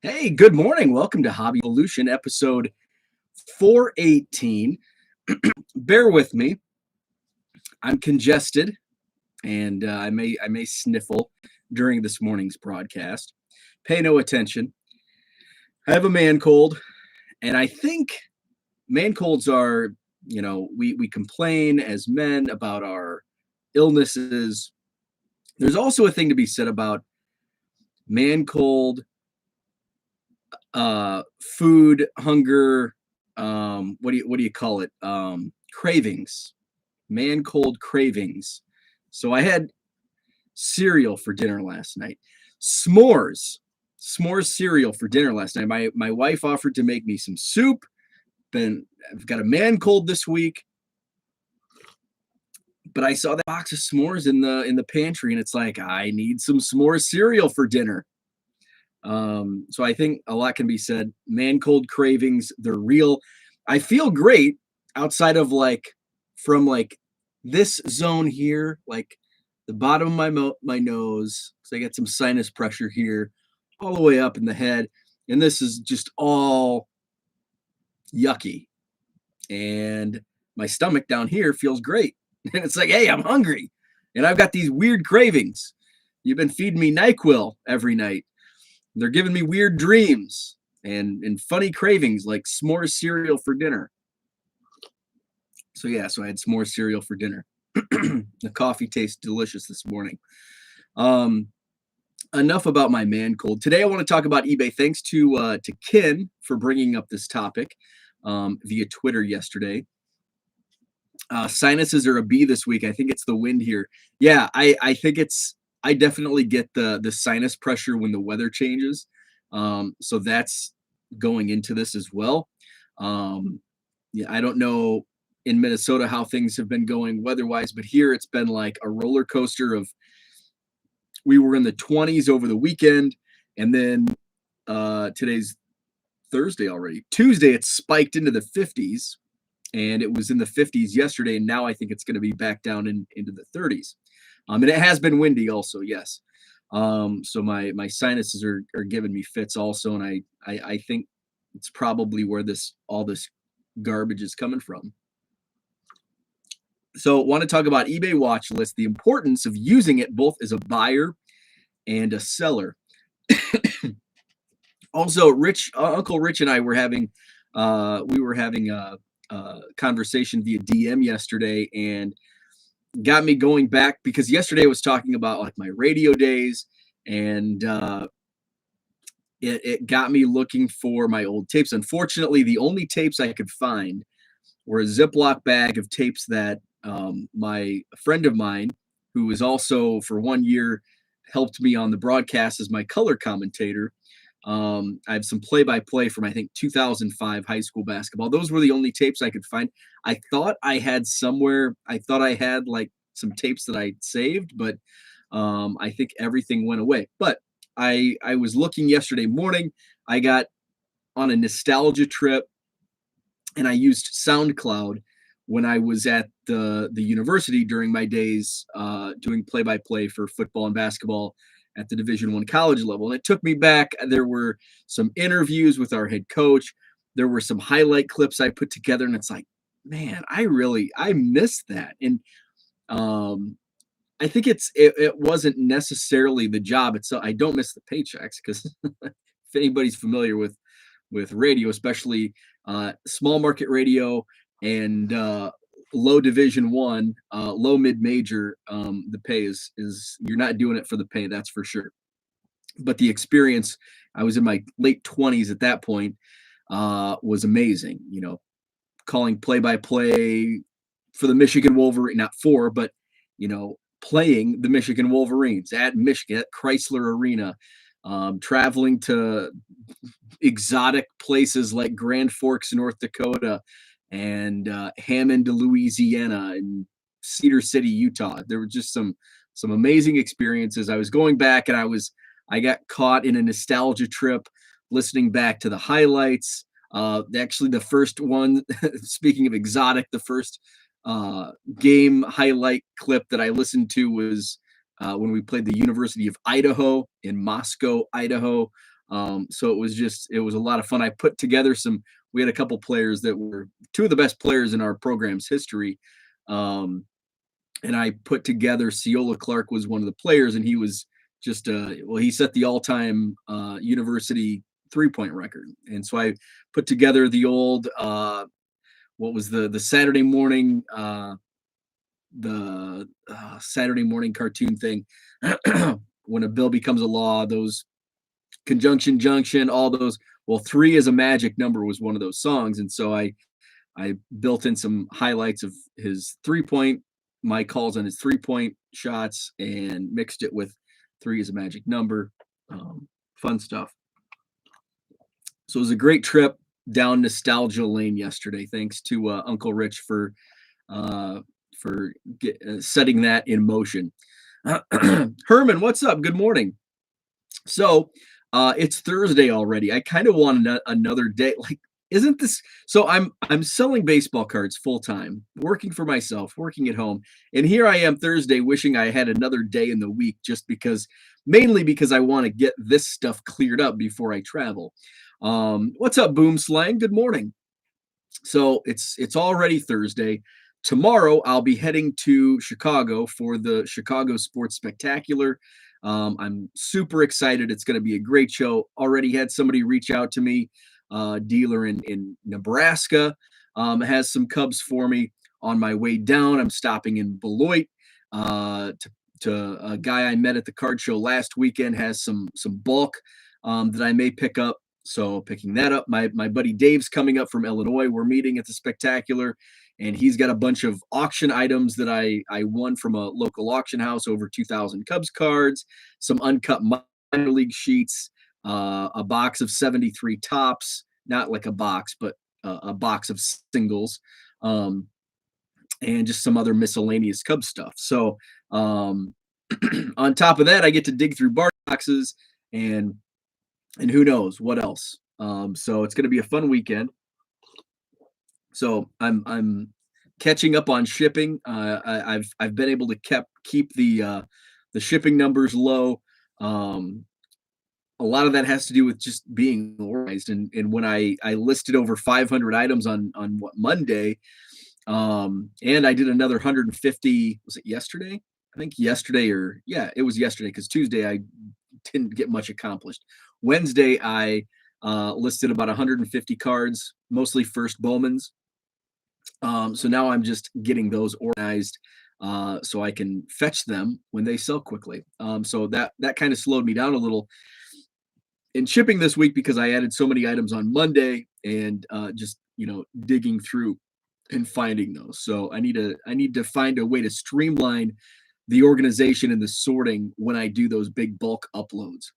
Hey, good morning. Welcome to Hobby Evolution, episode 418. Bear with me. I'm congested, and I may sniffle during this morning's broadcast. Pay no attention. I have a man cold, and I think man colds are, we complain as men about our illnesses. There's also a thing to be said about man cold, food, hunger, what do you call it? Cravings, man cold cravings. So I had cereal for dinner last night. S'mores, s'mores cereal for dinner last night. My wife offered to make me some soup. I've got a man cold this week, but I saw that box of s'mores in the pantry, and it's like I need some s'mores cereal for dinner. So I think a lot can be said. Man cold cravings, they're real. I feel great outside of from this zone here, like the bottom of my nose, because I got some sinus pressure here, all the way up in the head, and this is just all yucky. And my stomach down here feels great, and it's like, hey, I'm hungry, and I've got these weird cravings. You've been feeding me NyQuil every night. They're giving me weird dreams and funny cravings like s'mores cereal for dinner. So I had s'mores cereal for dinner. The coffee tastes delicious this morning. Enough about my man cold. Today I want to talk about eBay. Thanks to Ken for bringing up this topic via Twitter yesterday. Sinuses are a B this week. I think it's the wind here. Yeah, I think I definitely get the sinus pressure when the weather changes. So that's going into this as well. Yeah, I don't know in Minnesota how things have been going weather-wise, but here it's been like a roller coaster of we were in the 20s over the weekend, and then today's Thursday already. Tuesday it spiked into the 50s, and it was in the 50s yesterday, and now I think it's going to be back down into the 30s. And it has been windy also, yes. So my sinuses are giving me fits also, and I think it's probably where all this garbage is coming from. So want to talk about eBay watch list, the importance of using it both as a buyer and a seller. Also, Uncle Rich and I were having a conversation via DM yesterday, and got me going back because yesterday I was talking about like my radio days, and it got me looking for my old tapes. Unfortunately, the only tapes I could find were a Ziploc bag of tapes that a friend of mine, who was also for 1 year helped me on the broadcast as my color commentator. I have some play-by-play from I think 2005 high school basketball. Those were the only tapes I could find. I thought I had like some tapes that I saved, but I think everything went away. But I was looking yesterday morning. I got on a nostalgia trip, and I used SoundCloud when I was at the university during my days doing play-by-play for football and basketball at the Division I college level. And it took me back. There were some interviews with our head coach. There were some highlight clips I put together, and it's like, man, I missed that. And I think it wasn't necessarily the job itself. I don't miss the paychecks because if anybody's familiar with radio, especially small market radio and low Division I, low mid major, the pay is you're not doing it for the pay, that's for sure. But the experience, I was in my late 20s at that point, was amazing. Calling play by play for the Michigan Wolverine, not for, but playing the Michigan Wolverines at Michigan at Chrysler Arena. Traveling to exotic places like Grand Forks, North Dakota, and Hammond, Louisiana, and Cedar City, Utah. There were just some amazing experiences. I was going back, and I got caught in a nostalgia trip, listening back to the highlights. Actually, the first one, speaking of exotic, the first game highlight clip that I listened to was when we played the University of Idaho in Moscow, Idaho. So it was a lot of fun. I put together we had a couple players that were two of the best players in our program's history. Um, and I put together Ciola Clark was one of the players, and he was just he set the all-time university three-point record. And so I put together the old what was the Saturday morning Saturday morning cartoon thing when a bill becomes a law, those conjunction junction, all those. Well, three is a magic number was one of those songs, and so I built in some highlights of his my calls on his 3-point shots, and mixed it with three is a magic number. Fun stuff. So it was a great trip down nostalgia lane yesterday. Thanks to Uncle Rich for setting that in motion. Herman, what's up? Good morning. So it's Thursday already. I kind of want another day. Like, isn't this so? I'm selling baseball cards full time, working for myself, working at home, and here I am Thursday, wishing I had another day in the week, just mainly because I want to get this stuff cleared up before I travel. What's up, Boom Slang? Good morning. So it's already Thursday. Tomorrow I'll be heading to Chicago for the Chicago Sports Spectacular. I'm super excited. It's going to be a great show. Already had somebody reach out to me, dealer in Nebraska, has some Cubs for me. On my way down, I'm stopping in Beloit to a guy I met at the card show last weekend, has some bulk that I may pick up. So picking that up, my buddy Dave's coming up from Illinois. We're meeting at the Spectacular, and he's got a bunch of auction items that I won from a local auction house, over 2,000 Cubs cards, some uncut minor league sheets, a box of 73 tops, not like a box, but a box of singles, and just some other miscellaneous Cubs stuff. So on top of that, I get to dig through boxes and who knows what else. So it's going to be a fun weekend. So I'm catching up on shipping. I've been able to keep the shipping numbers low. A lot of that has to do with just being organized. And when I listed over 500 items on what Monday, and I did another 150. Was it yesterday? I think yesterday, it was yesterday, because Tuesday I didn't get much accomplished. Wednesday, I listed about 150 cards, mostly first Bowmans. So now I'm just getting those organized so I can fetch them when they sell quickly. So that kind of slowed me down a little in shipping this week, because I added so many items on Monday, and just digging through and finding those. So I need to find a way to streamline the organization and the sorting when I do those big bulk uploads.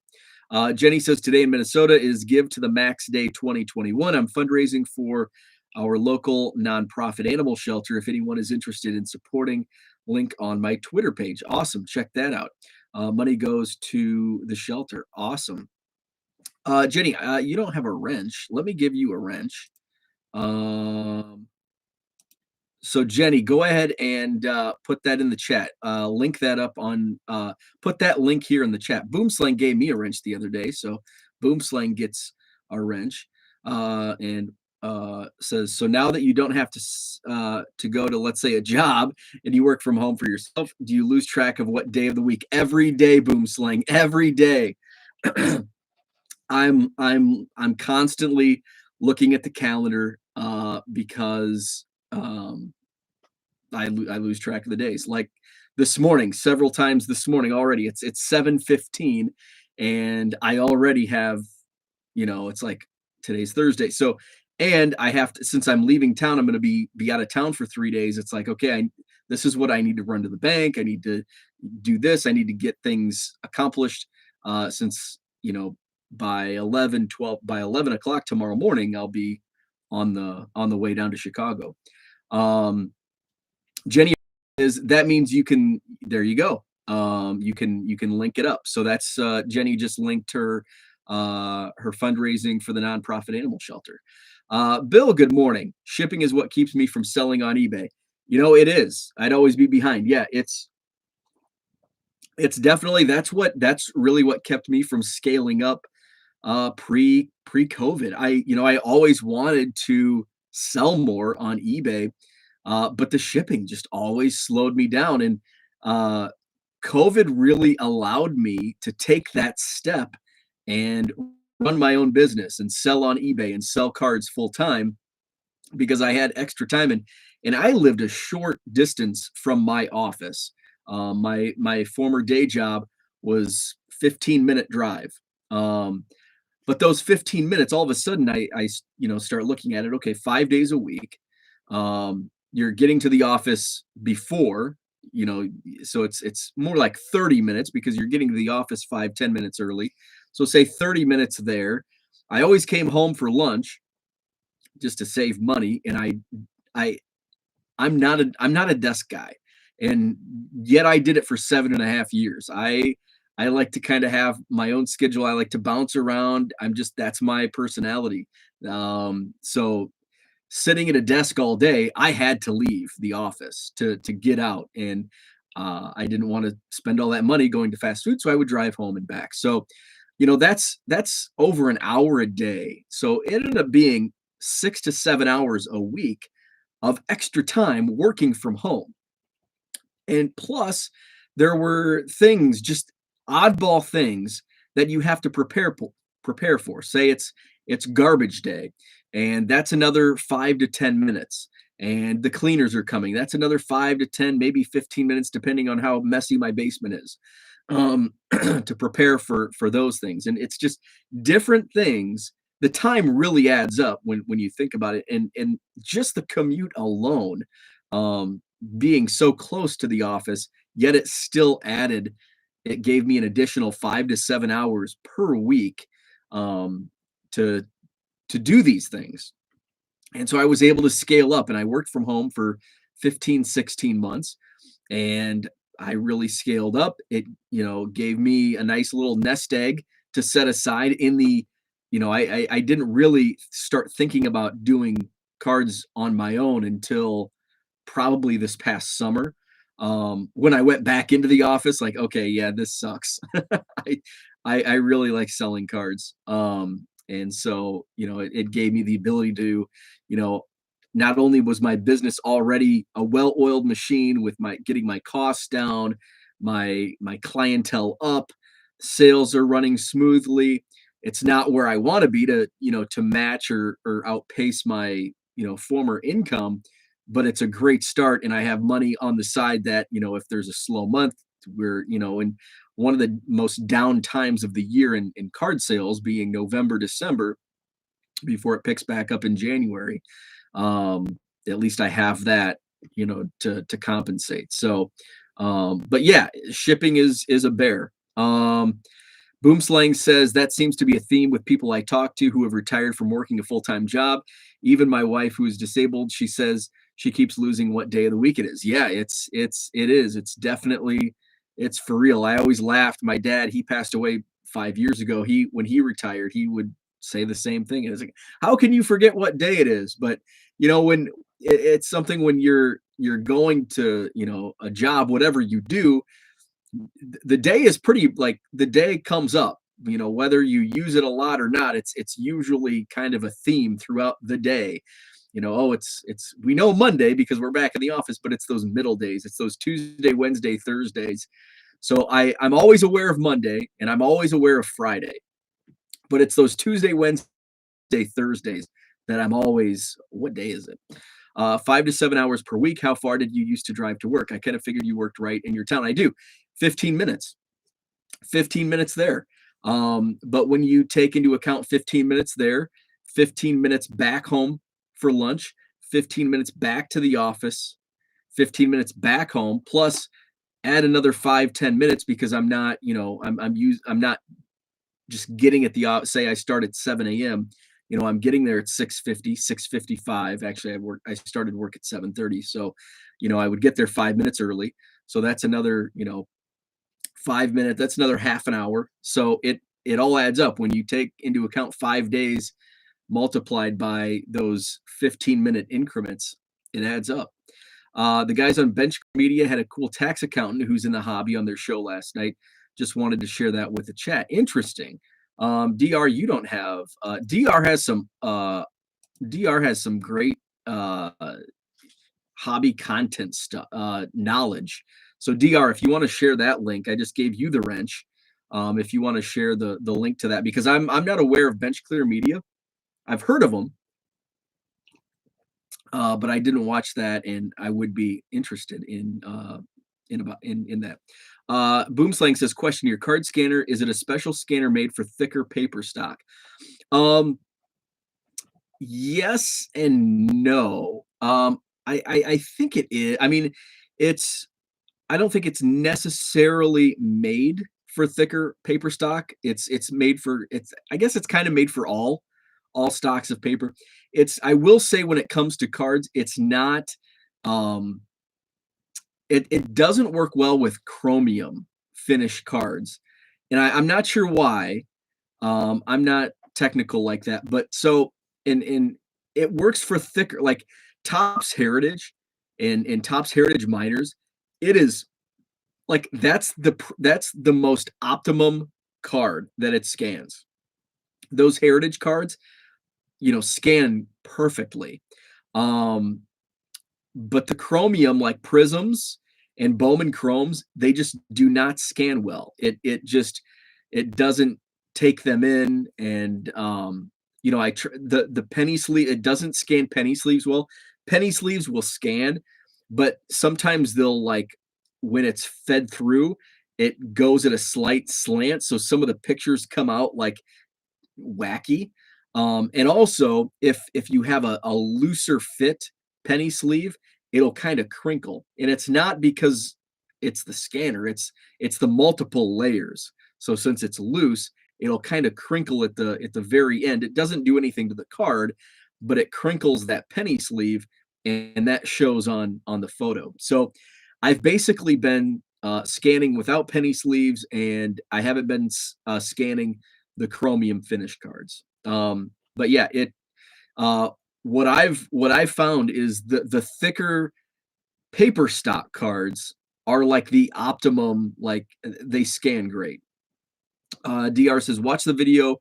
Jenny says, today in Minnesota is Give to the Max Day 2021. I'm fundraising for our local nonprofit animal shelter. If anyone is interested in supporting, link on my Twitter page. Awesome. Check that out. Money goes to the shelter. Awesome. Jenny, you don't have a wrench. Let me give you a wrench. So Jenny, go ahead and put that in the chat. Link that up on, put that link here in the chat. Boomslang gave me a wrench the other day, so Boomslang gets a wrench. And says, so now that you don't have to go to, let's say, a job, and you work from home for yourself, do you lose track of what day of the week? Every day, Boomslang, every day. I'm constantly looking at the calendar because I lose track of the days. Like this morning, several times this morning already. It's 7:15, and I already have, it's like today's Thursday. So, and I have to, since I'm leaving town, I'm going to be out of town for 3 days. It's like, okay, this is what I need to run to the bank. I need to do this. I need to get things accomplished. Since by 11 o'clock tomorrow morning, I'll be on the way down to Chicago. Jenny that means you can, there you go. You can link it up. So that's Jenny just linked her fundraising for the nonprofit animal shelter. Bill, good morning. Shipping is what keeps me from selling on eBay. It is. I'd always be behind. Yeah, it's definitely, that's really what kept me from scaling up pre-COVID. I always wanted to sell more on eBay, but the shipping just always slowed me down. And uh, COVID really allowed me to take that step and run my own business and sell on eBay and sell cards full time because I had extra time, and I lived a short distance from my office. My former day job was 15-minute drive. Um, but those 15 minutes, all of a sudden, start looking at it. Okay, 5 days a week. You're getting to the office before, so it's more like 30 minutes because you're getting to the office 5-10 minutes early. So say 30 minutes there. I always came home for lunch just to save money, and I I'm not a desk guy, and yet I did it for 7.5 years. I like to kind of have my own schedule. I like to bounce around. That's my personality. So sitting at a desk all day, I had to leave the office to get out, and I didn't want to spend all that money going to fast food, so I would drive home and back. So, that's over an hour a day. So it ended up being 6 to 7 hours a week of extra time working from home. And plus, there were things, just oddball things that you have to prepare for. Say it's garbage day, and that's another 5 to 10 minutes. And the cleaners are coming. That's another 5 to 10, maybe 15 minutes, depending on how messy my basement is, to prepare for those things. And it's just different things. The time really adds up when you think about it, and just the commute alone, um, being so close to the office, yet it gave me an additional 5 to 7 hours per week, um, to to do these things. And so I was able to scale up, and I worked from home for 15, 16 months, and I really scaled up. It, gave me a nice little nest egg to set aside in the, I didn't really start thinking about doing cards on my own until probably this past summer. When I went back into the office, like, okay, yeah, this sucks. I, I really like selling cards. And so, it gave me the ability to, you know, not only was my business already a well-oiled machine with my getting my costs down, my clientele up, sales are running smoothly. It's not where I want to be to match or outpace my, former income, but it's a great start, and I have money on the side that, if there's a slow month, we're, in one of the most down times of the year in card sales being November, December, before it picks back up in January. Um, at least I have that, to compensate. So, but yeah, shipping is a bear. Boomslang says that seems to be a theme with people I talk to who have retired from working a full-time job. Even my wife, who is disabled, she says she keeps losing what day of the week it is. Yeah, it is. It's definitely, it's for real. I always laughed. My dad, he passed away 5 years ago. When he retired, he would say the same thing. And it's like, how can you forget what day it is? But when it's something, when you're going to, a job, whatever you do, the day is pretty, like, the day comes up, whether you use it a lot or not. It's usually kind of a theme throughout the day. Oh, it's we know Monday because we're back in the office, but it's those middle days. It's those Tuesday, Wednesday, Thursdays. So I'm always aware of Monday, and I'm always aware of Friday, but it's those Tuesday, Wednesday, Thursdays that I'm always, what day is it? 5 to 7 hours per week. How far did you used to drive to work? I kind of figured you worked right in your town. I do. 15 minutes, 15 minutes there. But when you take into account 15 minutes there, 15 minutes back home for lunch, 15 minutes back to the office, 15 minutes back home, plus add another 5-10 minutes because I'm not just getting at the, say I start at 7 a.m. I'm getting there at 6:50, 6:55. Actually, I started work at 7:30. So, I would get there 5 minutes early. So that's another, 5 minutes, that's another half an hour. So it all adds up when you take into account 5 days multiplied by those 15-minute increments. It adds up. The guys on Bench Media had a cool tax accountant who's in the hobby on their show last night. Just wanted to share that with the chat. Interesting. DR, you don't have DR has some great hobby content stuff knowledge. So DR, if you want to share that link, I just gave you the wrench. If you want to share the link to that, because I'm not aware of Bench Clear Media. I've heard of them, but I didn't watch that, and I would be interested in that. Boomslang says, question: your card scanner, is it a special scanner made for thicker paper stock? Yes and no. I think it is. I mean, it's I don't think it's necessarily made for thicker paper stock. It's made for I guess it's kind of made for all stocks of paper. I will say, when it comes to cards, it's not um it doesn't work well with chromium finished cards. And I'm not sure why. I'm not technical like that, but so in it works for thicker, like Topps Heritage and Topps Heritage Miners. It is like that's the most optimum card that it scans. Those heritage cards, scan perfectly. Um, but the chromium, like Prisms and Bowman Chromes, they just do not scan well. It doesn't take them in, and the penny sleeve, it doesn't scan penny sleeves well. Penny sleeves will scan, but sometimes they'll, like, when it's fed through, it goes at a slight slant, so some of the pictures come out like wacky. And also, if you have a looser fit penny sleeve, it'll kind of crinkle, and it's not because it's the scanner; it's the multiple layers. So since it's loose, it'll kind of crinkle at the very end. It doesn't do anything to the card, but it crinkles that penny sleeve, and that shows on the photo. So I've basically been scanning without penny sleeves, and I haven't been scanning the chromium finish cards. But yeah, uh, what I've found is the thicker paper stock cards are like the optimum. Like, they scan great. Dr says, watch the video.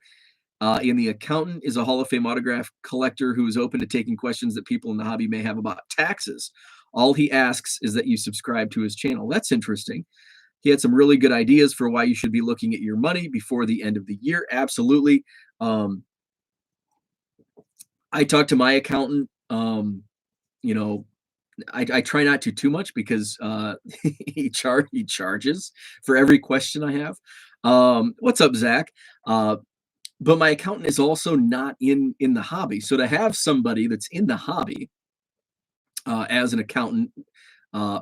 And the accountant is a Hall of Fame autograph collector who is open to taking questions that people in the hobby may have about taxes. All he asks is that you subscribe to his channel. That's interesting. He had some really good ideas for why you should be looking at your money before the end of the year. Absolutely. I talked to my accountant. You know, I try not to too much, because he charges for every question I have. What's up, Zach? But my accountant is also not in the hobby, so to have somebody that's in the hobby as an accountant,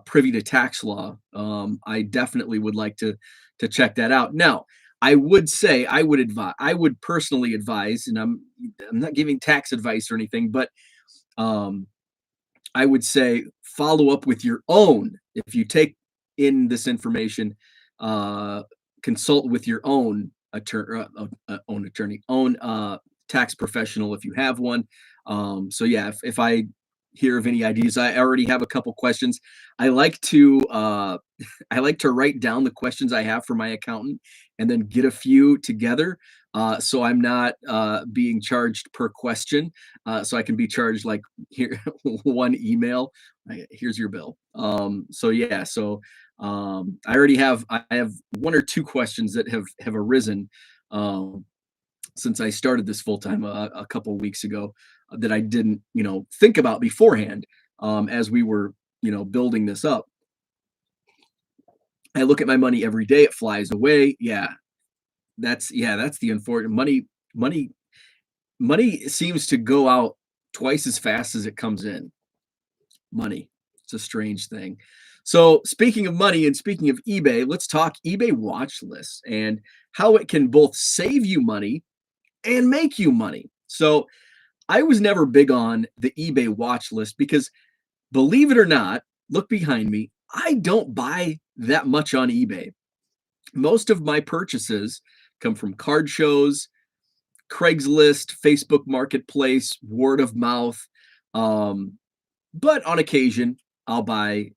privy to tax law, I definitely would like to check that out. Now, I would say I would personally advise, and I'm not giving tax advice or anything, but um, I would say follow up with your own. If you take in this information, uh, consult with your own own tax professional if you have one. So yeah, if I hear of any ideas, I already have a couple questions. I like to I like to write down the questions I have for my accountant, and then get a few together. So I'm not being charged per question. So I can be charged, like, here, one email. Here's your bill. So yeah, so I have one or two questions that have arisen um, since I started this full time a couple weeks ago, that I didn't think about beforehand, as we were building this up. I look at my money every day; it flies away. That's the unfortunate money. Money seems to go out twice as fast as it comes in. Money. It's a strange thing. So, speaking of money and speaking of eBay, let's talk eBay watch lists and how it can both save you money and make you money. So, I was never big on the eBay watch list because, believe it or not, look behind me, I don't buy that much on eBay. Most of my purchases come from card shows, Craigslist, Facebook Marketplace, word of mouth. Um, but on occasion, I'll buy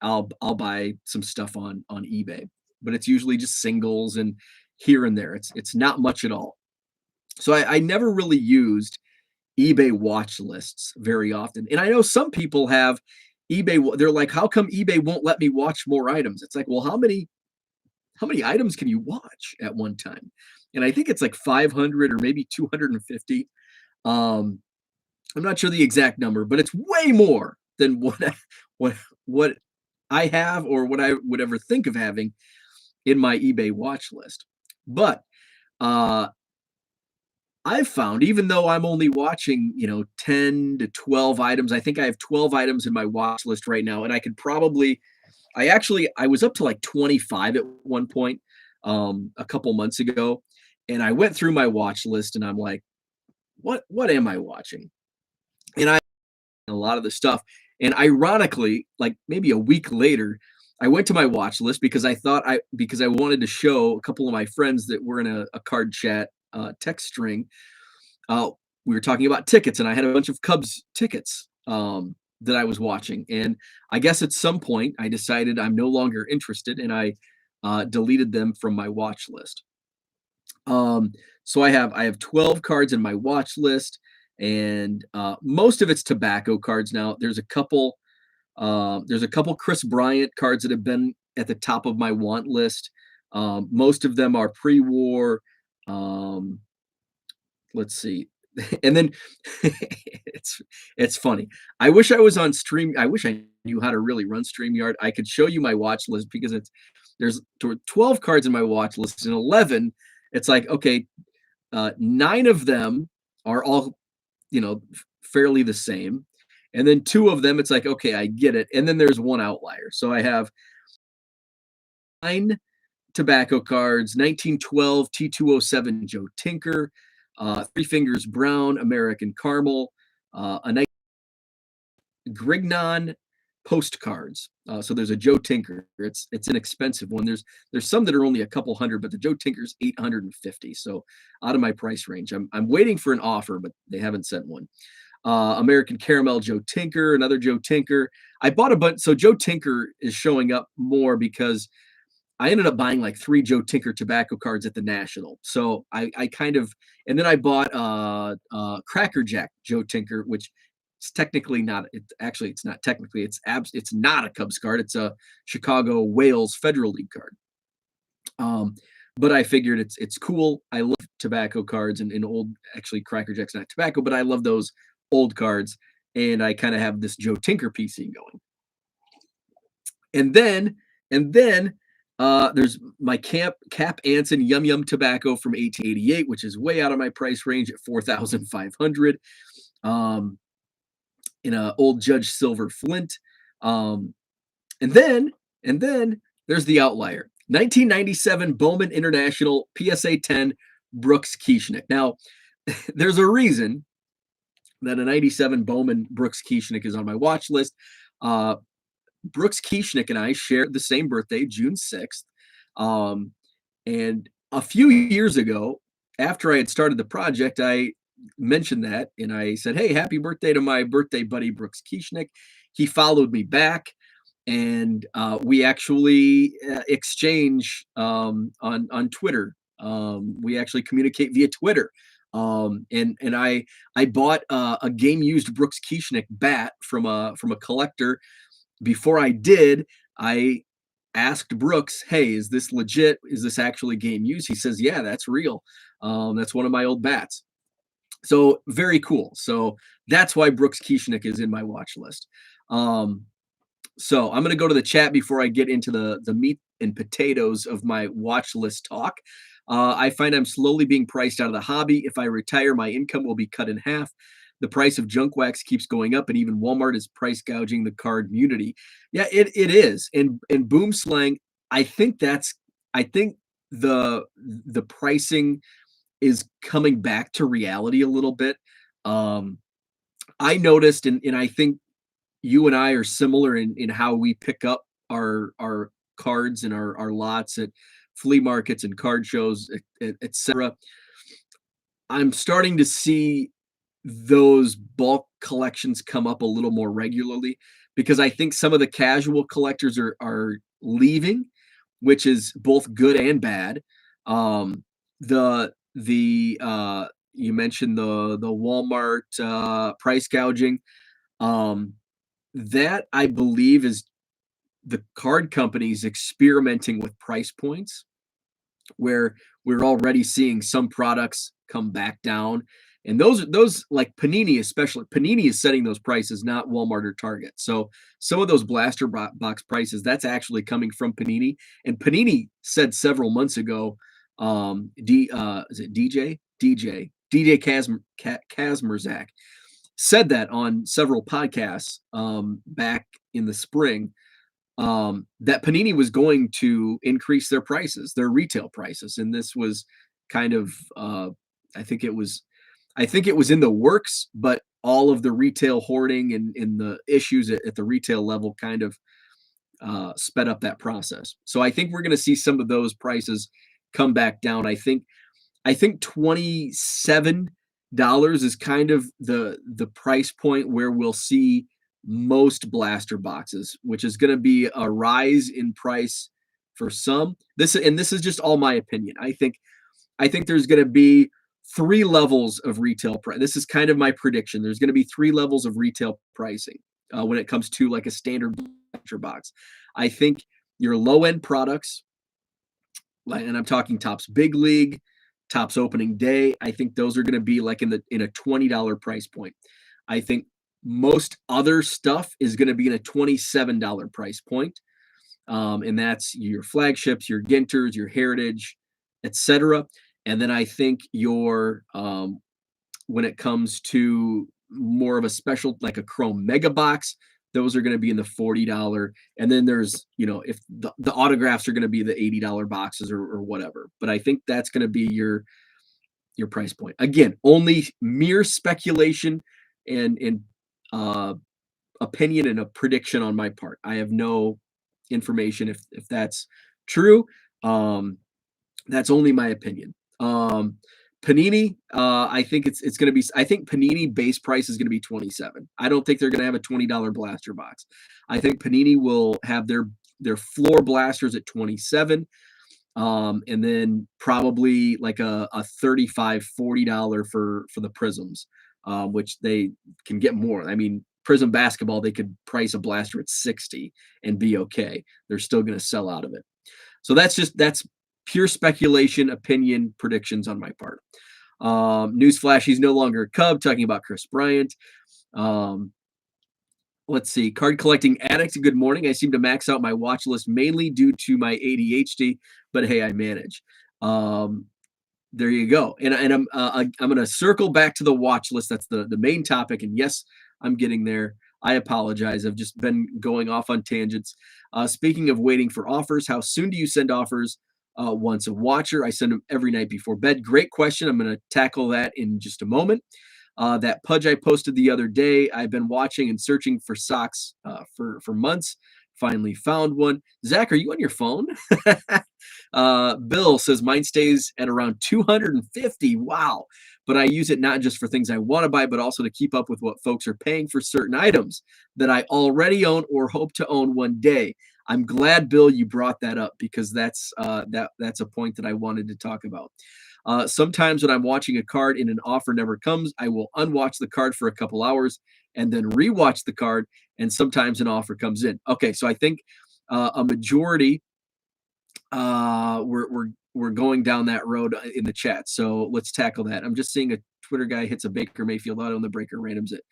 some stuff on eBay, but it's usually just singles and here and there. It's not much at all. So I never really used eBay watch lists very often. And I know some people have they're like, how come eBay won't let me watch more items? It's like, well, how many items can you watch at one time? And I think it's like 500 or maybe 250. Um, I'm not sure the exact number, but it's way more than what what I have or what I would ever think of having in my eBay watch list. But uh, I've found, even though I'm only watching, 10 to 12 items, I think I have 12 items in my watch list right now, and I could probably, I was up to like 25 at one point, a couple months ago, and I went through my watch list, and I'm like, what am I watching? And I a lot of the stuff, and ironically, like maybe a week later, I went to my watch list because I wanted to show a couple of my friends that were in a card chat text string. uh, we were talking about tickets, and I had a bunch of Cubs tickets that I was watching. And I guess at some point I decided I'm no longer interested, and I deleted them from my watch list. Um, so I have 12 cards in my watch list, and most of it's tobacco cards. Now there's a couple Chris Bryant cards that have been at the top of my want list. Most of them are pre-war. Um, let's see. And then it's it's funny. I wish I was on stream. I wish I knew how to really run StreamYard. I could show you my watch list because there's 12 cards in my watch list, and 11, it's like, okay, nine of them are all, fairly the same. And then two of them, it's like, okay, I get it. And then there's one outlier. So I have nine tobacco cards: 1912 T207 Joe Tinker, Three Fingers Brown American Caramel, a nice Grignon postcards. So there's a Joe Tinker. It's an expensive one. There's some that are only a couple hundred, but the Joe Tinker's 850. So out of my price range. I'm waiting for an offer, but they haven't sent one. American Caramel Joe Tinker, another Joe Tinker. I bought a bunch. So Joe Tinker is showing up more because I ended up buying like three Joe Tinker tobacco cards at the National. So I kind of, and then I bought Cracker Jack Joe Tinker, which it's technically not. It's not technically. It's not a Cubs card. It's a Chicago Whales Federal League card. Um, but I figured it's cool. I love tobacco cards and old. Actually, Cracker Jack's not tobacco, but I love those old cards, and I kind of have this Joe Tinker PC going. And then there's my Cap Anson Yum Yum Tobacco from 1888, which is way out of my price range at 4,500. Um, in a old Judge Silver Flint. Um, and then and then there's the outlier. 1997 Bowman International PSA 10 Brooks Kieschnick. Now, there's a reason that a 97 Bowman Brooks Kieschnick is on my watch list. Uh, Brooks Kieschnick and I shared the same birthday, June 6th. Um, and a few years ago, after I had started the project, I mentioned that and I said, "Hey, happy birthday to my birthday buddy, Brooks Kieschnick." He followed me back, and we actually exchange on Twitter. We actually communicate via Twitter. And I bought a game used Brooks Kieschnick bat from a collector. Before I did, I asked Brooks, "Hey, is this legit? Is this actually game use?" He says, "Yeah, that's real. That's one of my old bats." So very cool. So that's why Brooks Kieschnick is in my watch list. Um, so I'm going to go to the chat before I get into the meat and potatoes of my watch list talk. I find I'm slowly being priced out of the hobby. If I retire, my income will be cut in half. The price of junk wax keeps going up, and even Walmart is price gouging the card community. Yeah, it is. And boom slang, I think the pricing is coming back to reality a little bit. Um, I noticed, and I think you and I are similar in how we pick up our cards and our lots at flea markets and card shows, etc. I'm starting to see those bulk collections come up a little more regularly because I think some of the casual collectors are leaving, which is both good and bad. The you mentioned the Walmart price gouging. Um, that I believe is the card companies experimenting with price points where we're already seeing some products come back down. And those like Panini, especially Panini is setting those prices, not Walmart or Target. So some of those blaster box prices, that's actually coming from Panini. And Panini said several months ago, is it DJ Kazmerzak said that on several podcasts back in the spring, that Panini was going to increase their prices, their retail prices, and this was kind of, I think it was, I think it was in the works, but all of the retail hoarding and the issues at the retail level kind of sped up that process. So I think we're going to see some of those prices come back down. I think $27 is kind of the price point where we'll see most blaster boxes, which is going to be a rise in price for some. This is just all my opinion. I think there's going to be three levels of retail price. This is kind of my prediction. There's going to be three levels of retail pricing when it comes to like a standard blaster box. I think your low end products, and I'm talking Topps Big League, Topps Opening Day. I think those are going to be like in a $20 price point. I think most other stuff is going to be in a $27 price point, and that's your flagships, your Ginters, your Heritage, etc. And then I think your when it comes to more of a special like a Chrome Mega Box, those are going to be in the $40. And then there's, if the autographs are going to be the $80 boxes or whatever. But I think that's going to be your price point. Again, only mere speculation and opinion and a prediction on my part. I have no information if that's true. That's only my opinion. Panini, I think it's going to be. I think Panini base price is going to be 27. I don't think they're going to have a $20 blaster box. I think Panini will have their floor blasters at 27, and then probably like a $35, $40 for the Prisms, which they can get more. I mean, Prism basketball, they could price a blaster at 60 and be okay. They're still going to sell out of it. So that's pure speculation, opinion, predictions on my part. Newsflash, he's no longer a Cub, talking about Chris Bryant. Let's see. Card collecting addict, good morning. I seem to max out my watch list mainly due to my ADHD, but hey, I manage. There you go. And I'm going to circle back to the watch list. That's the main topic. And yes, I'm getting there. I apologize. I've just been going off on tangents. Speaking of waiting for offers, how soon do you send offers once a watcher? I send them every night before bed. Great question. I'm going to tackle that in just a moment. That Pudge I posted the other day, I've been watching and searching for socks for months. Finally found one. Zach, are you on your phone? Bill says mine stays at around 250. Wow. But I use it not just for things I want to buy, but also to keep up with what folks are paying for certain items that I already own or hope to own one day. I'm glad, Bill, you brought that up because that's a point that I wanted to talk about. Sometimes when I'm watching a card and an offer never comes, I will unwatch the card for a couple hours and then rewatch the card. And sometimes an offer comes in. Okay, so I think a majority we're going down that road in the chat. So let's tackle that. I'm just seeing a Twitter guy hits a Baker Mayfield auto and the breaker randoms it.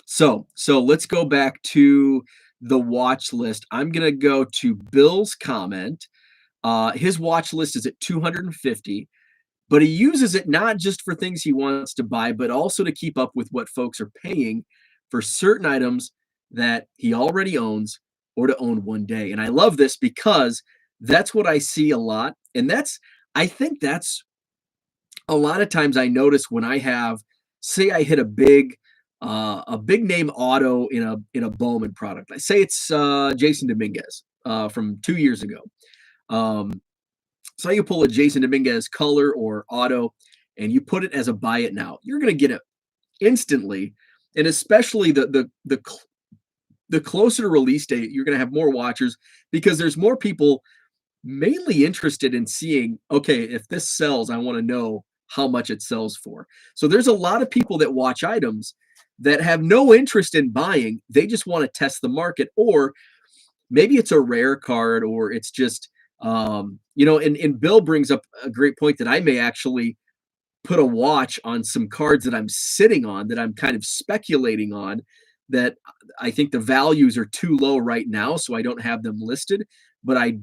So let's go back to the watch list. I'm gonna go to Bill's comment. His watch list is at 250, but he uses it not just for things he wants to buy, but also to keep up with what folks are paying for certain items that he already owns or to own one day. And I love this because that's what I see a lot. And I think that's a lot of times I notice when I have, say I hit a big name auto in a Bowman product. I say it's Jason Dominguez from 2 years ago. So you pull a Jason Dominguez color or auto and you put it as a buy it now. You're going to get it instantly. And especially the closer to release date, you're going to have more watchers because there's more people mainly interested in seeing, okay, if this sells, I want to know how much it sells for. So there's a lot of people that watch items that have no interest in buying. They just want to test the market, or maybe it's a rare card, or it's just, and Bill brings up a great point that I may actually put a watch on some cards that I'm sitting on, that I'm kind of speculating on, that I think the values are too low right now, so I don't have them listed. But I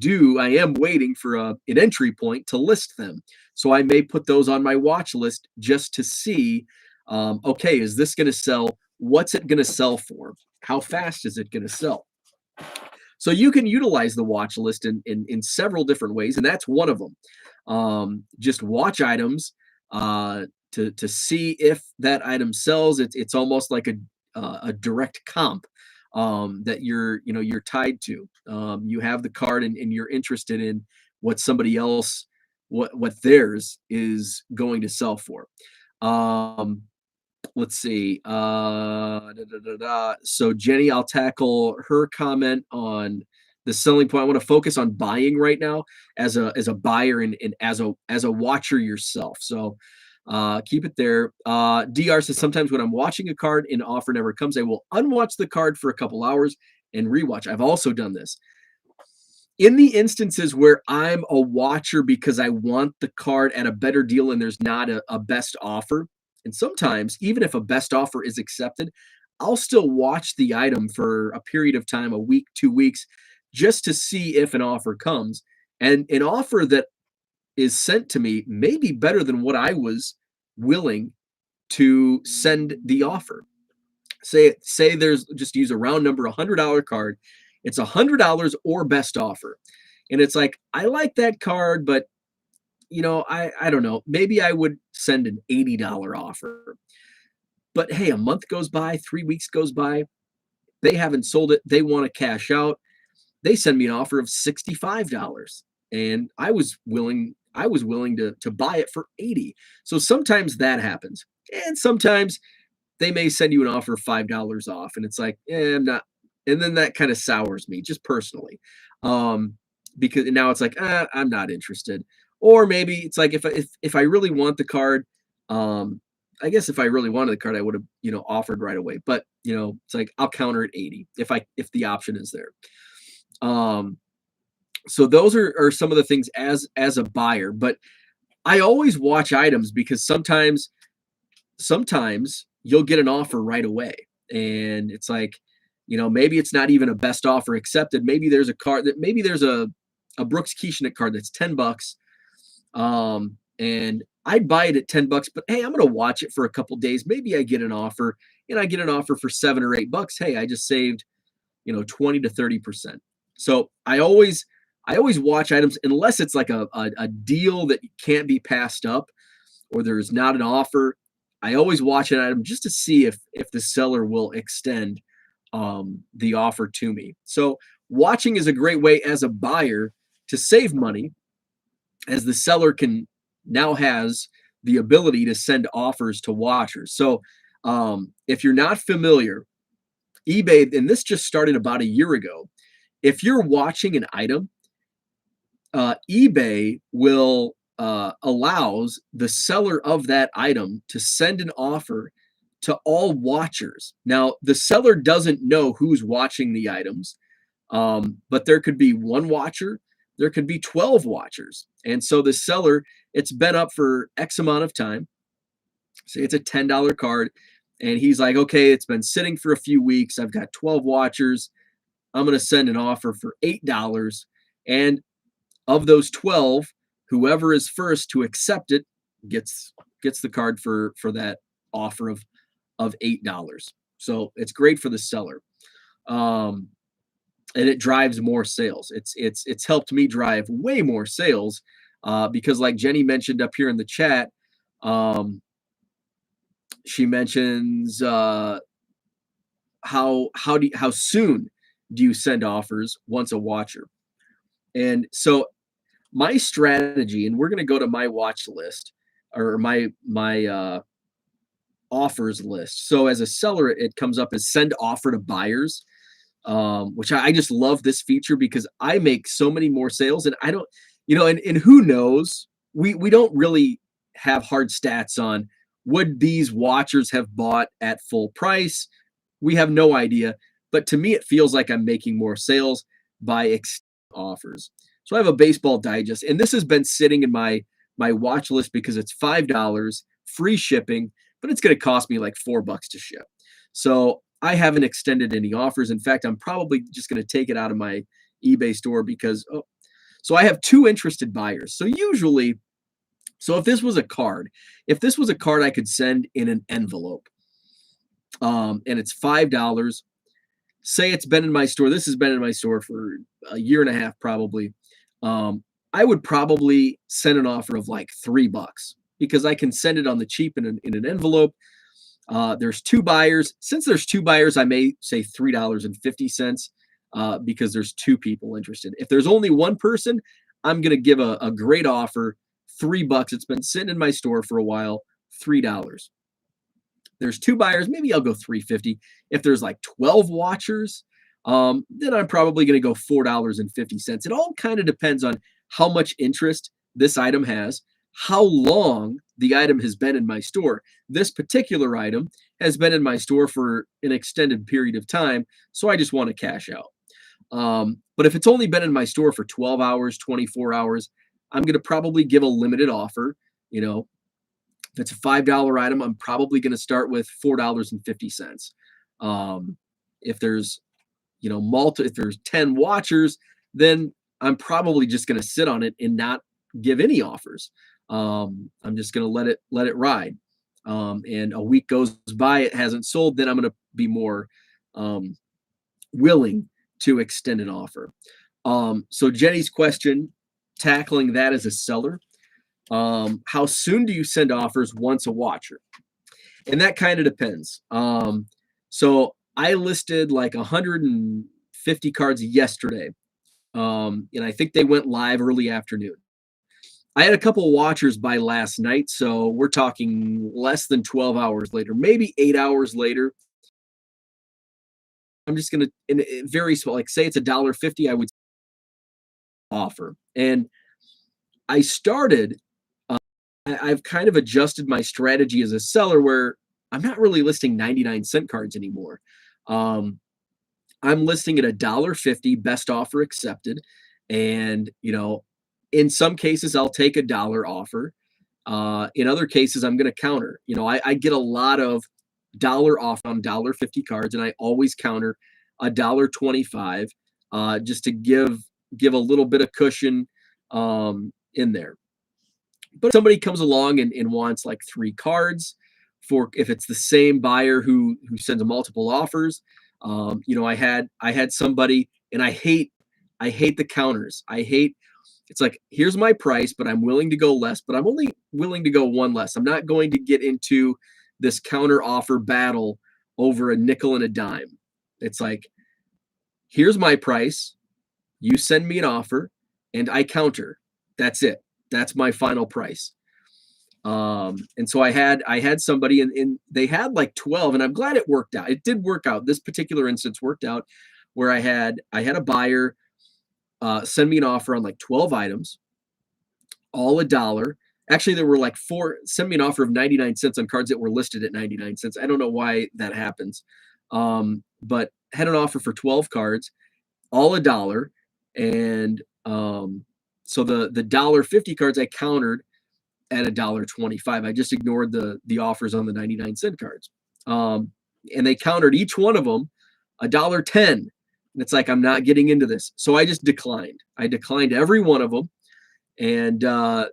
am waiting for an entry point to list them. So I may put those on my watch list just to see, okay, is this going to sell? What's it going to sell for? How fast is it going to sell? So you can utilize the watch list in several different ways, and that's one of them. Just watch items to see if that item sells. It's almost like a direct comp that you're tied to. You have the card, and you're interested in what somebody else, what theirs is going to sell for. Let's see. So Jenny, I'll tackle her comment on the selling point. I want to focus on buying right now as a buyer, and as a watcher yourself. So keep it there. DR says, sometimes when I'm watching a card and offer never comes, I will unwatch the card for a couple hours and rewatch. I've also done this. In the instances where I'm a watcher because I want the card at a better deal and there's not a best offer, and sometimes even if a best offer is accepted, I'll still watch the item for a period of time, a week, 2 weeks, just to see if an offer comes. And an offer that is sent to me may be better than what I was willing to send the offer. Say there's, just use a round number, $100 card. It's $100 or best offer. And it's like, I like that card, but I don't know. Maybe I would send an $80 offer. But hey, a month goes by, 3 weeks goes by, they haven't sold it. They want to cash out. They send me an offer of $65. And I was willing to buy it for 80. So sometimes that happens. And sometimes they may send you an offer of $5 off. And it's like, I'm not. And then that kind of sours me, just personally. Because now it's like, I'm not interested. Or maybe it's like, if I really want the card, I guess if I really wanted the card, I would have, offered right away. But it's like, I'll counter at 80 if the option is there. So those are some of the things as a buyer. But I always watch items, because sometimes you'll get an offer right away, and it's like, maybe it's not even a best offer accepted. Maybe there's a card that, maybe there's a Brooks Keeshnet card that's $10. And I'd buy it at $10, but hey, I'm going to watch it for a couple days. Maybe I get an offer, and I get an offer for $7 or $8. Hey, I just saved, 20 to 30%. So I always watch items unless it's like a deal that can't be passed up, or there's not an offer. I always watch an item just to see if the seller will extend the offer to me. So watching is a great way as a buyer to save money, as the seller now has the ability to send offers to watchers. So if you're not familiar, eBay, and this just started about a year ago, if you're watching an item, eBay will allows the seller of that item to send an offer to all watchers. Now, the seller doesn't know who's watching the items, but there could be one watcher, there could be 12 watchers. And so the seller, it's been up for X amount of time. Say it's a $10 card, and he's like, okay, it's been sitting for a few weeks. I've got 12 watchers. I'm going to send an offer for $8. And of those 12, whoever is first to accept it gets the card for that offer of $8. So it's great for the seller. And it drives more sales. It's helped me drive way more sales because, like Jenny mentioned up here in the chat, she mentions how soon do you send offers once a watcher? And so my strategy, and we're going to go to my watch list, or my offers list. So as a seller, it comes up as send offer to buyers, which I just love this feature, because I make so many more sales, and I don't, and who knows, we don't really have hard stats on would these watchers have bought at full price. We have no idea. But to me, it feels like I'm making more sales by offers. So I have a baseball digest, and this has been sitting in my watch list because it's $5, free shipping, but it's going to cost me like $4 to ship. So I haven't extended any offers. In fact, I'm probably just going to take it out of my eBay store because so I have two interested buyers. So usually, so if this was a card, I could send in an envelope, and it's $5. Say it's been in my store. This has been in my store for a year and a half, probably. I would probably send an offer of like $3 because I can send it on the cheap in an envelope. There's two buyers. Since there's two buyers, I may say $3.50 because there's two people interested. If there's only one person, I'm going to give a great offer, $3. It's been sitting in my store for a while, $3. There's two buyers, maybe I'll go $3.50. If there's like 12 watchers, then I'm probably going to go $4.50. It all kind of depends on how much interest this item has, how long the item has been in my store. This particular item has been in my store for an extended period of time, so I just want to cash out. But if it's only been in my store for 12 hours, 24 hours, I'm going to probably give a limited offer. If it's a $5 item, I'm probably going to start with $4.50. If there's, if there's 10 watchers, then I'm probably just going to sit on it and not give any offers. I'm just going to let it ride. And a week goes by, it hasn't sold, then I'm going to be more willing to extend an offer. So Jenny's question, tackling that as a seller. How soon do you send offers once a watcher? And that kind of depends. So I listed like 150 cards yesterday. And I think they went live early afternoon. I had a couple watchers by last night, so we're talking less than 12 hours later, maybe 8 hours later. I'm just gonna, in very small, like say it's $1.50, I would offer. And I started I've kind of adjusted my strategy as a seller where I'm not really listing 99-cent cards anymore. I'm listing at $1.50, best offer accepted. And, in some cases, I'll take $1 offer. In other cases, I'm going to counter. I get a lot of dollar off on $1.50 cards, and I always counter $1.25 just to give a little bit of cushion in there. But if somebody comes along and wants like 3 cards for if it's the same buyer who sends multiple offers, I had somebody, and I hate the counters. It's like, here's my price, but I'm willing to go less, but I'm only willing to go one less. I'm not going to get into this counter offer battle over a nickel and a dime. It's like, here's my price, you send me an offer, and I counter. That's it. That's my final price. And so I had somebody, and they had like 12, and I'm glad it worked out. It did work out. This particular instance worked out where I had a buyer send me an offer on like 12 items, all $1. Actually, there were like 4, send me an offer of 99 cents on cards that were listed at 99 cents. I don't know why that happens. But had an offer for 12 cards, all $1. And so the $1.50 cards I countered at $1.25. I just ignored the offers on the 99-cent cards. And they countered each one of them $1.10. And it's like, I'm not getting into this. So I just declined. I declined every one of them. And a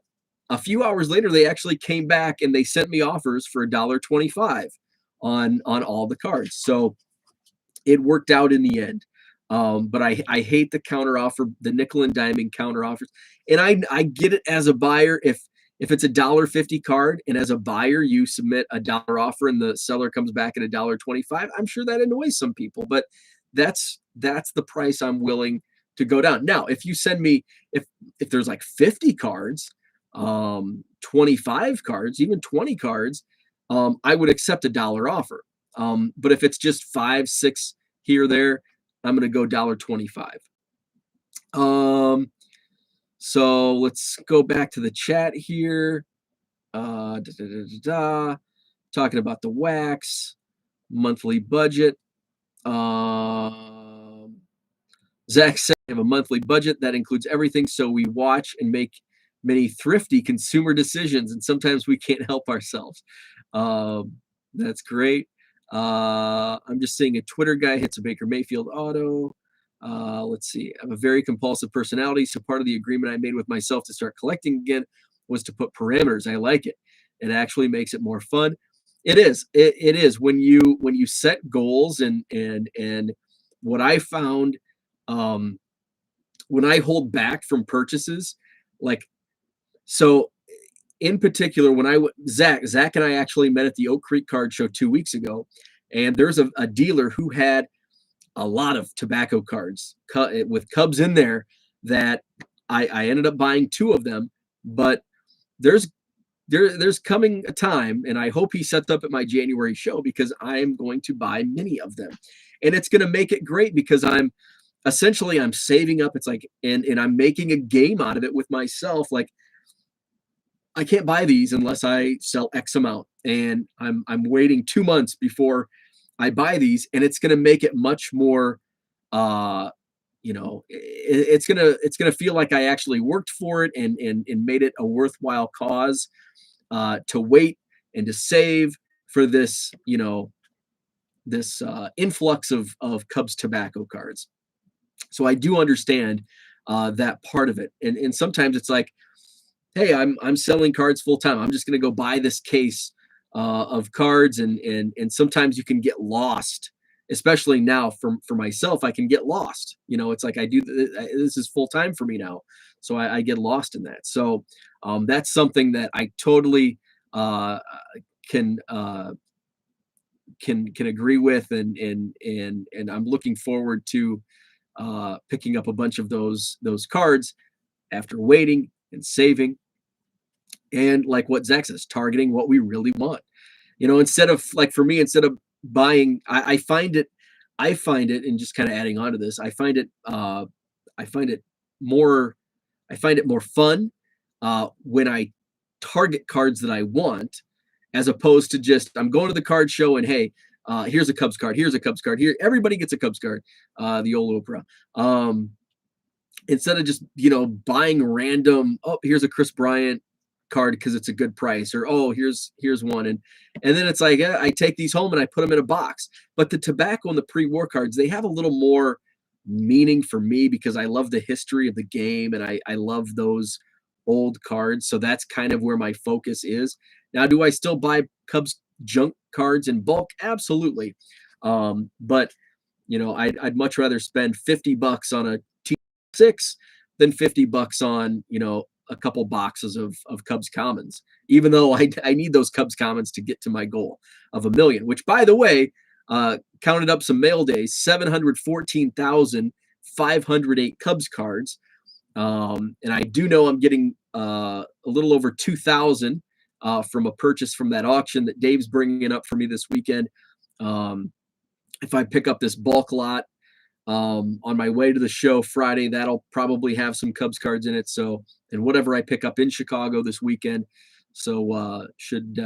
few hours later, they actually came back and they sent me offers for $1.25 on all the cards. So it worked out in the end. But I hate the counter offer, the nickel and diming counter offers. And I get it as a buyer. If it's $1.50 card and as a buyer you submit $1 offer and the seller comes back at $1.25, I'm sure that annoys some people, but that's the price I'm willing to go down. Now, if you send me, if there's like 50 cards, 25 cards, even 20 cards, I would accept $1 offer. But if it's just 5, 6 here or there, I'm going to go $1.25. So let's go back to the chat here. Da, da, da, da, da. Talking about the wax, monthly budget. Um, Zach said we have a monthly budget that includes everything, so we watch and make many thrifty consumer decisions, and sometimes we can't help ourselves. Um, that's great. I'm just seeing a Twitter guy hits a Baker Mayfield auto. Let's see. I have a very compulsive personality, so part of the agreement I made with myself to start collecting again was to put parameters. I like it. It actually makes it more fun. It is. It is when you set goals and what I found um, when I hold back from purchases, like so in particular, when Zach and I actually met at the Oak Creek Card Show 2 weeks ago, and there's a dealer who had a lot of tobacco cards with Cubs in there that I ended up buying two of them, but there's there's coming a time, and I hope he sets up at my January show because I am going to buy many of them, and it's going to make it great because I'm saving up. It's like and I'm making a game out of it with myself. Like I can't buy these unless I sell X amount, and I'm waiting 2 months before I buy these, and it's going to make it much more. Uh, it's gonna feel like I actually worked for it and made it a worthwhile cause to wait and to save for this this influx of Cubs tobacco cards. So I do understand that part of it, and sometimes it's like, hey, I'm selling cards full time. I'm just going to go buy this case of cards, and sometimes you can get lost. Especially now, for myself, I can get lost. It's like this is full time for me now, so I get lost in that. So that's something that I totally uh, can can agree with, and I'm looking forward to picking up a bunch of those cards after waiting and saving, and like what Zach says, targeting what we really want. Instead of like for me, instead of buying, I find it, and just kind of adding on to this, I find it more, I find it more fun when I target cards that I want, as opposed to just I'm going to the card show and hey, here's a Cubs card, here's a Cubs card, here everybody gets a Cubs card, the old Oprah. Instead of just buying random, oh, here's a Chris Bryant card because it's a good price, or oh, here's one, and then it's like I take these home and I put them in a box. But the tobacco and the pre-war cards, they have a little more meaning for me because I love the history of the game, and I love those old cards. So that's kind of where my focus is. Now, do I still buy Cubs junk cards in bulk? Absolutely. But I'd much rather spend $50 on a T6 than $50 on a couple boxes of Cubs Commons, even though I need those Cubs Commons to get to my goal of 1 million, which, by the way, counted up some mail days, 714,508 Cubs cards. And I do know I'm getting a little over 2,000 from a purchase from that auction that Dave's bringing up for me this weekend. If I pick up this bulk lot on my way to the show Friday, that'll probably have some Cubs cards in it. So, and whatever I pick up in Chicago this weekend, so should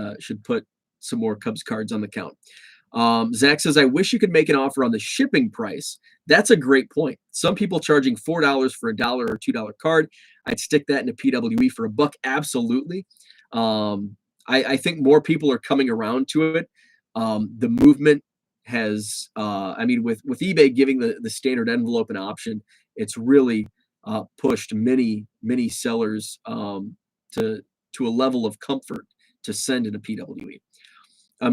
put some more Cubs cards on the count. Zach says, I wish you could make an offer on the shipping price. That's a great point. Some people charging $4 for a $1 or $2 card. I'd stick that in a PWE for $1. Absolutely. I think more people are coming around to it. The movement has, with eBay giving the standard envelope an option, it's really pushed many sellers to a level of comfort to send in a PWE.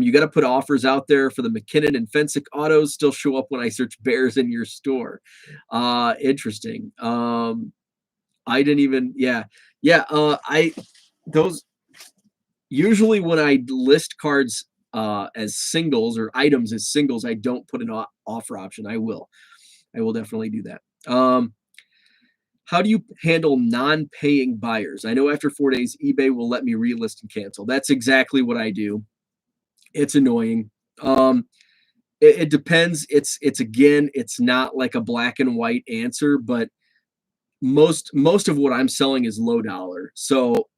You got to put offers out there for the McKinnon and Fensick autos. Still show up when I search bears in your store. Interesting. I didn't even. Yeah. Those usually when I list cards as singles or items as singles, I don't put an offer option. I will definitely do that. How do you handle non-paying buyers? I know after 4 days, eBay will let me relist and cancel. That's exactly what I do. It's annoying. It depends. It's again, it's not like a black and white answer, but most of what I'm selling is low dollar. So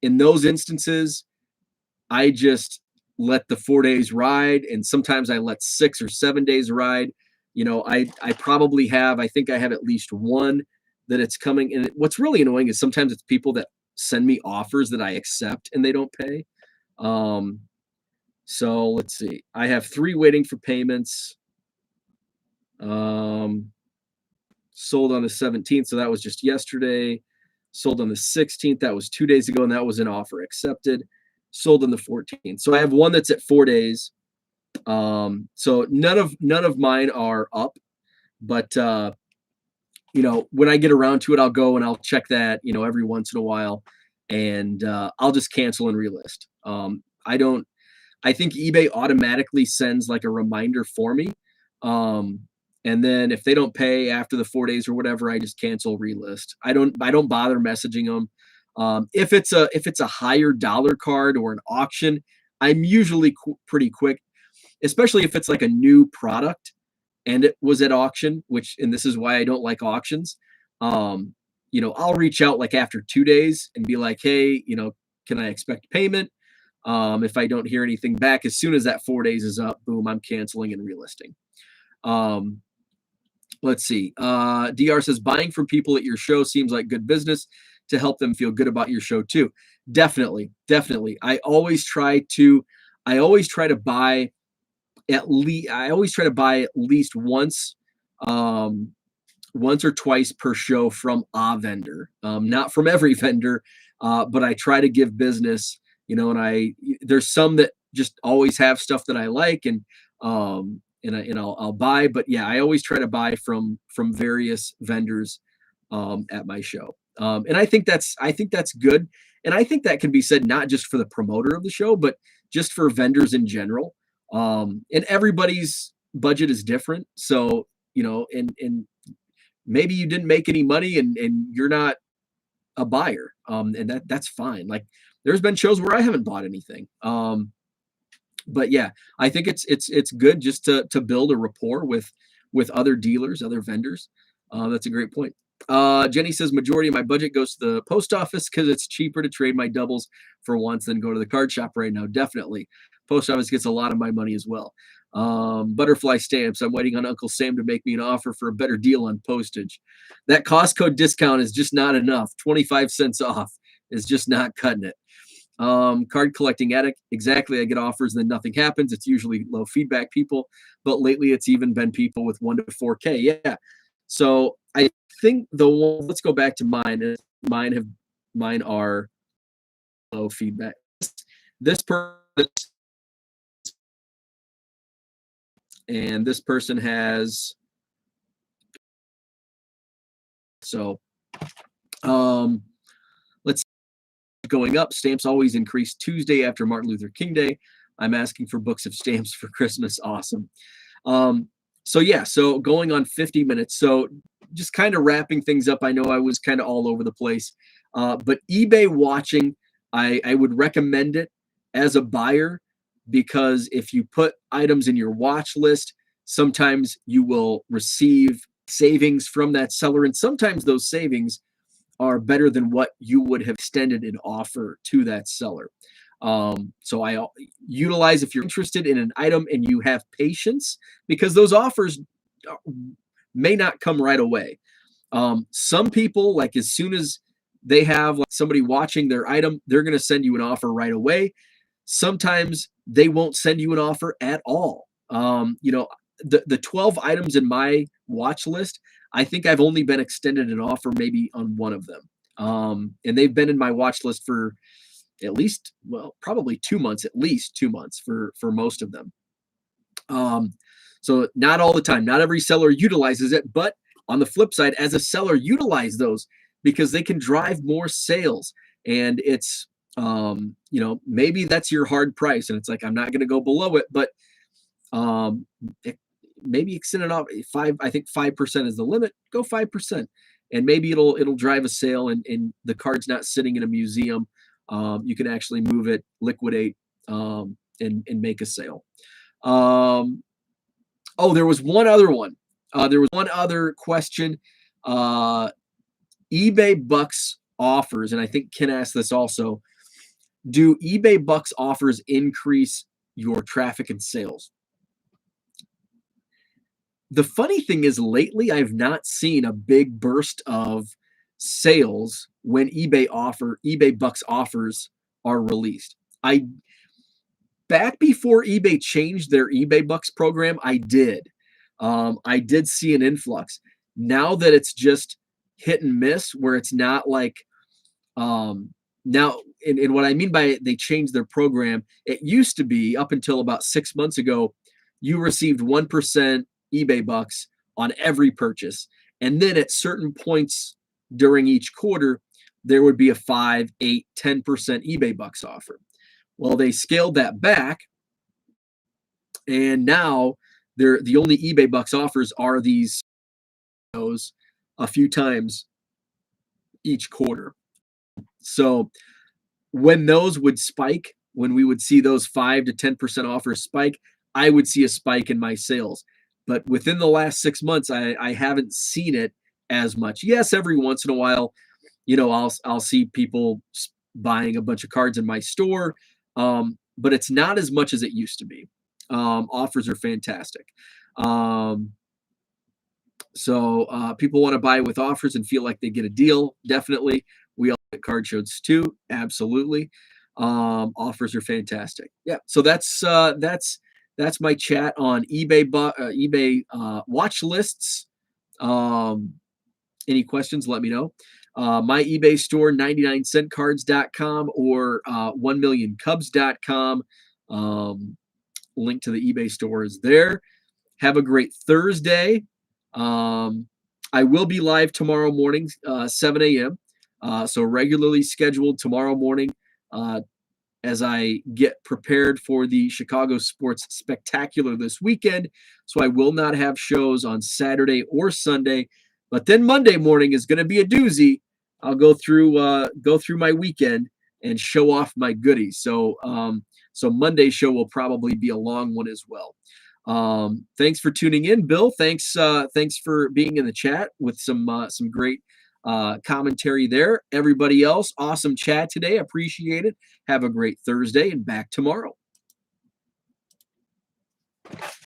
in those instances, I just let the 4 days ride, and sometimes I let 6 or 7 days ride. I probably have, I think I have at least one that it's coming. And what's really annoying is sometimes it's people that send me offers that I accept and they don't pay. Um, so let's see. I have 3 waiting for payments. Um, sold on the 17th, so that was just yesterday. Sold on the 16th, that was 2 days ago, and that was an offer accepted. Sold on the 14th. So I have one that's at 4 days. So none of mine are up, but when I get around to it, I'll go and I'll check that, every once in a while, and I'll just cancel and relist. I think eBay automatically sends like a reminder for me. And then if they don't pay after the 4 days or whatever, I just cancel relist. I don't bother messaging them. If it's a higher dollar card or an auction, I'm usually pretty quick, especially if it's like a new product and it was at auction, and this is why I don't like auctions. I'll reach out like after 2 days and be like, hey, can I expect payment? If I don't hear anything back, as soon as that 4 days is up, boom, I'm canceling and relisting. Let's see. DR says buying from people at your show seems like good business to help them feel good about your show too. Definitely. I always try to buy at least once or twice per show from a vendor. Not from every vendor, but I try to give business, and there's some that just always have stuff that I like, and I'll buy. But yeah, I always try to buy from various vendors at my show. And I think that's good. And I think that can be said not just for the promoter of the show, but just for vendors in general. And everybody's budget is different. So, and maybe you didn't make any money and you're not a buyer. And that's fine. Like there's been shows where I haven't bought anything. But yeah, I think it's good just to build a rapport with other dealers, other vendors. That's a great point. Jenny says majority of my budget goes to the post office because it's cheaper to trade my doubles for once than go to the card shop right now. Definitely. Post office gets a lot of my money as well. Butterfly stamps. I'm waiting on Uncle Sam to make me an offer for a better deal on postage. That Costco discount is just not enough. 25 cents off is just not cutting it. Card collecting addict. Exactly. I get offers and then nothing happens. It's usually low feedback people, but lately it's even been people with 1 to 4K. Yeah. So I think let's go back to mine. Mine are low feedback. This person and this person has. So, let's going up. Stamps always increase Tuesday after Martin Luther King Day. I'm asking for books of stamps for Christmas. Awesome. So yeah, so going on 50 minutes. So just kind of wrapping things up. I know I was kind of all over the place, but eBay watching, I would recommend it as a buyer, because if you put items in your watch list, sometimes you will receive savings from that seller, and sometimes those savings are better than what you would have extended an offer to that seller. So I utilize, if you're interested in an item and you have patience, because those offers may not come right away. Some people, like as soon as they have like somebody watching their item, they're going to send you an offer right away. Sometimes they won't send you an offer at all. The 12 items in my watch list, I think I've only been extended an offer maybe on one of them. And they've been in my watch list for at least, probably 2 months, at least 2 months for most of them. So not all the time, not every seller utilizes it, but on the flip side, as a seller, utilize those because they can drive more sales. And it's, maybe that's your hard price. And it's like, I'm not going to go below it, but maybe extend it off 5. I think 5% is the limit. Go 5%, and maybe it'll drive a sale. And the card's not sitting in a museum. You can actually move it, liquidate, and make a sale. There was one other one. There was one other question. eBay Bucks offers, and I think Ken asked this also. Do eBay Bucks offers increase your traffic and sales? The funny thing is lately I've not seen a big burst of sales when eBay Bucks offers are released. I Back before eBay changed their eBay Bucks program, I did. I did see an influx. Now that it's just hit and miss, where it's not like now, and what I mean by they changed their program, it used to be up until about 6 months ago, you received 1% eBay Bucks on every purchase. And then at certain points during each quarter, there would be a 5, 8, 10% eBay Bucks offer. Well, they scaled that back, and now they're the only eBay Bucks offers are these a few times each quarter. So when those would spike, when we would see those 5 to 10% offers spike, I would see a spike in my sales. But within the last 6 months, I haven't seen it as much. Yes, every once in a while, I'll see people buying a bunch of cards in my store, but it's not as much as it used to be. Offers are fantastic. So people want to buy with offers and feel like they get a deal. Definitely. We all get card shows too. Absolutely. Offers are fantastic. Yeah. So that's my chat on eBay watch lists. Any questions? Let me know. My eBay store, 99centcards.com or 1millioncubs.com. Link to the eBay store is there. Have a great Thursday. I will be live tomorrow morning, 7 a.m. So regularly scheduled tomorrow morning as I get prepared for the Chicago Sports Spectacular this weekend. So I will not have shows on Saturday or Sunday, but then Monday morning is going to be a doozy. I'll go through my weekend and show off my goodies. So Monday's show will probably be a long one as well. Thanks for tuning in, Bill. Thanks for being in the chat with some great commentary there. Everybody else, awesome chat today. Appreciate it. Have a great Thursday and back tomorrow.